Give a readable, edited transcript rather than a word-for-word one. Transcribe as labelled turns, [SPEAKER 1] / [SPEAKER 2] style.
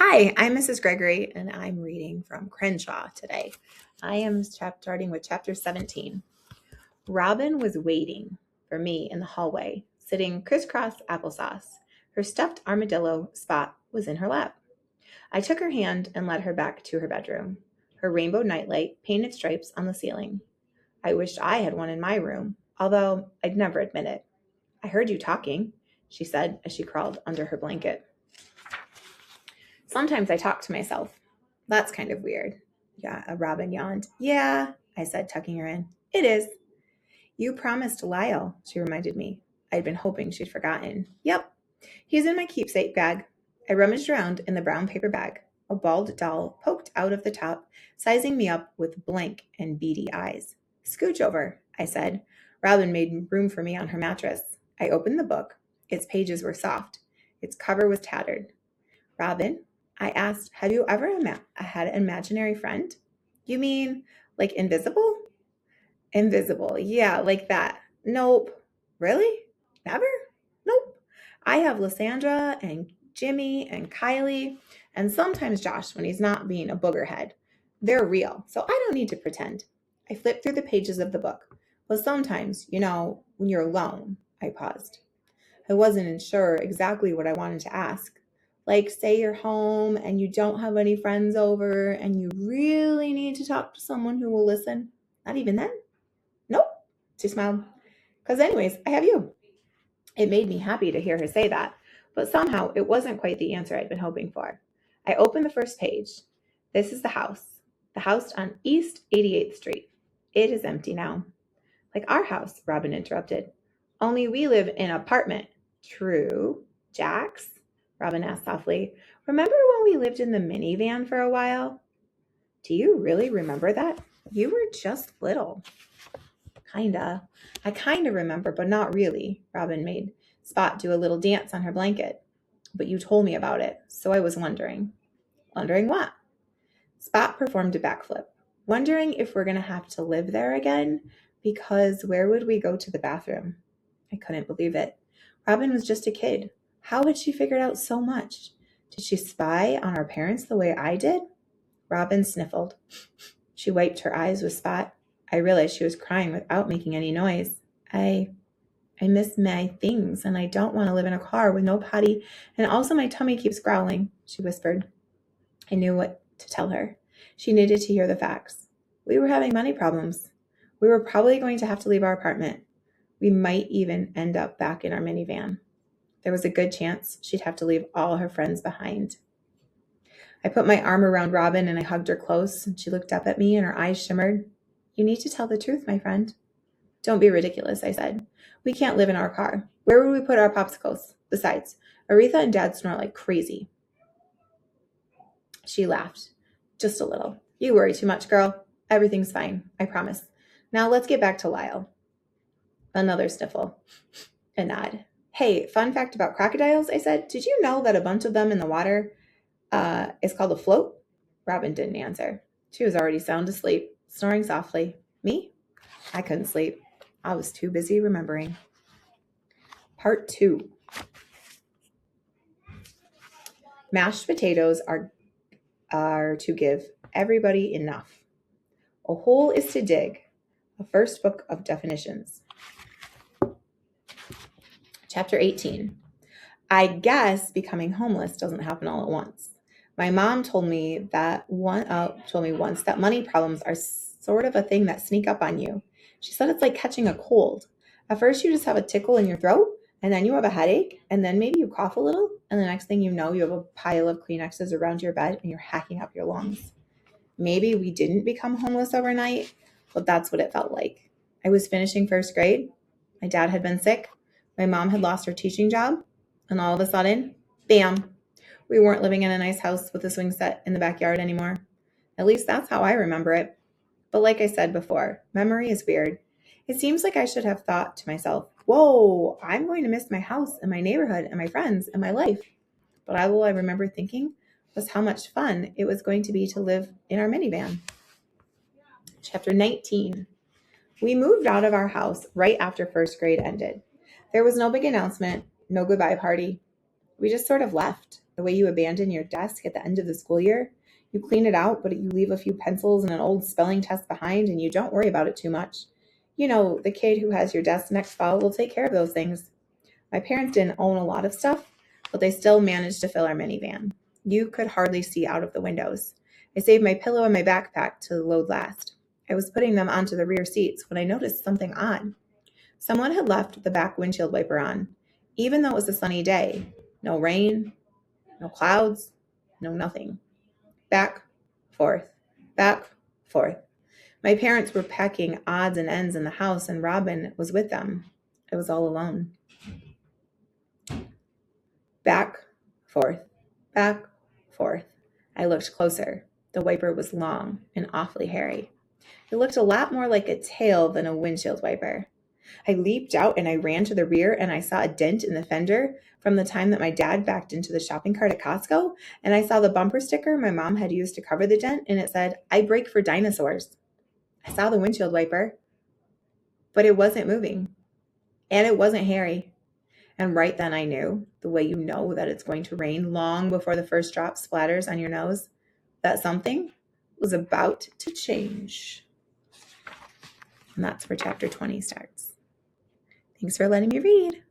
[SPEAKER 1] Hi, I'm Mrs. Gregory, and I'm reading from Chrenshaw today. I am starting with chapter 17. Robin was waiting for me in the hallway, sitting crisscross applesauce. Her stuffed armadillo Spot was in her lap. I took her hand and led her back to her bedroom. Her rainbow nightlight painted stripes on the ceiling. I wished I had one in my room, although I'd never admit it. I heard you talking, she said as she crawled under her blanket. Sometimes I talk to myself. That's kind of weird. Yeah, Robin yawned. Yeah, I said, tucking her in. It is. You promised Lyle, she reminded me. I'd been hoping she'd forgotten. Yep. He's in my keepsake bag. I rummaged around in the brown paper bag. A bald doll poked out of the top, sizing me up with blank and beady eyes. Scooch over, I said. Robin made room for me on her mattress. I opened the book. Its pages were soft. Its cover was tattered. Robin, I asked, have you ever had an imaginary friend? You mean like invisible? Invisible, yeah, like that. Nope. Really? Never? Nope. I have Lysandra and Jimmy and Kylie and sometimes Josh when he's not being a boogerhead. They're real, so I don't need to pretend. I flipped through the pages of the book. But sometimes, when you're alone, I paused. I wasn't sure exactly what I wanted to ask. Like, say you're home and you don't have any friends over and you really need to talk to someone who will listen. Not even then? Nope, she smiled. Because anyways, I have you. It made me happy to hear her say that, but somehow it wasn't quite the answer I'd been hoping for. I opened the first page. This is the house on East 88th Street. It is empty now. Like our house, Robin interrupted. Only we live in an apartment. True. Jax? Robin asked softly. Remember when we lived in the minivan for a while? Do you really remember that? You were just little. Kinda. I kinda remember, but not really. Robin made Spot do a little dance on her blanket. But you told me about it, so I was wondering. Wondering what? Spot performed a backflip. Wondering if we're going to have to live there again, because where would we go to the bathroom? I couldn't believe it. Robin was just a kid. How had she figured out so much? Did she spy on our parents the way I did? Robin sniffled. She wiped her eyes with Spot. I realized she was crying without making any noise. I miss my things, and I don't want to live in a car with no potty, and also my tummy keeps growling, she whispered. I knew what to tell her. She needed to hear the facts. We were having money problems. We were probably going to have to leave our apartment. We might even end up back in our minivan. There was a good chance she'd have to leave all her friends behind. I put my arm around Robin and I hugged her close. She looked up at me and her eyes shimmered. You need to tell the truth, my friend. Don't be ridiculous, I said. We can't live in our car. Where would we put our popsicles? Besides, Aretha and Dad snore like crazy. She laughed. Just a little. You worry too much, girl. Everything's fine, I promise. Now let's get back to Lyle. Another sniffle. A nod. Hey, fun fact about crocodiles, I said. Did you know that a bunch of them in the water is called a float? Robin didn't answer. She was already sound asleep, snoring softly. Me? I couldn't sleep. I was too busy remembering. Part 2. Mashed potatoes are to give everybody enough. A hole is to dig. A first book of definitions. Chapter 18. I guess becoming homeless doesn't happen all at once. My mom told me once that money problems are sort of a thing that sneak up on you. She said it's like catching a cold. At first you just have a tickle in your throat, and then you have a headache, and then maybe you cough a little, and the next thing you know, you have a pile of Kleenexes around your bed and you're hacking up your lungs. Maybe we didn't become homeless overnight, but that's what it felt like. I was finishing first grade. My dad had been sick. My mom had lost her teaching job. And all of a sudden, bam, we weren't living in a nice house with a swing set in the backyard anymore. At least that's how I remember it. But like I said before, memory is weird. It seems like I should have thought to myself, whoa, I'm going to miss my house and my neighborhood and my friends and my life. But all I remember thinking was how much fun it was going to be to live in our minivan. Chapter 19. We moved out of our house right after first grade ended. There was no big announcement, no goodbye party. We just sort of left. The way you abandon your desk at the end of the school year. You clean it out, but you leave a few pencils and an old spelling test behind, and you don't worry about it too much. You know, the kid who has your desk next fall will take care of those things. My parents didn't own a lot of stuff, but they still managed to fill our minivan. You could hardly see out of the windows. I saved my pillow and my backpack to load last. I was putting them onto the rear seats when I noticed something odd. Someone had left the back windshield wiper on, even though it was a sunny day. No rain, no clouds, no nothing. Back, forth, back, forth. My parents were packing odds and ends in the house, and Robin was with them. I was all alone. Back, forth, back, forth. I looked closer. The wiper was long and awfully hairy. It looked a lot more like a tail than a windshield wiper. I leaped out and I ran to the rear, and I saw a dent in the fender from the time that my dad backed into the shopping cart at Costco, and I saw the bumper sticker my mom had used to cover the dent, and it said, "I brake for dinosaurs." I saw the windshield wiper, but it wasn't moving, and it wasn't hairy. And right then I knew, the way you know that it's going to rain long before the first drop splatters on your nose, that something was about to change. And that's where chapter 20 starts. Thanks for letting me read.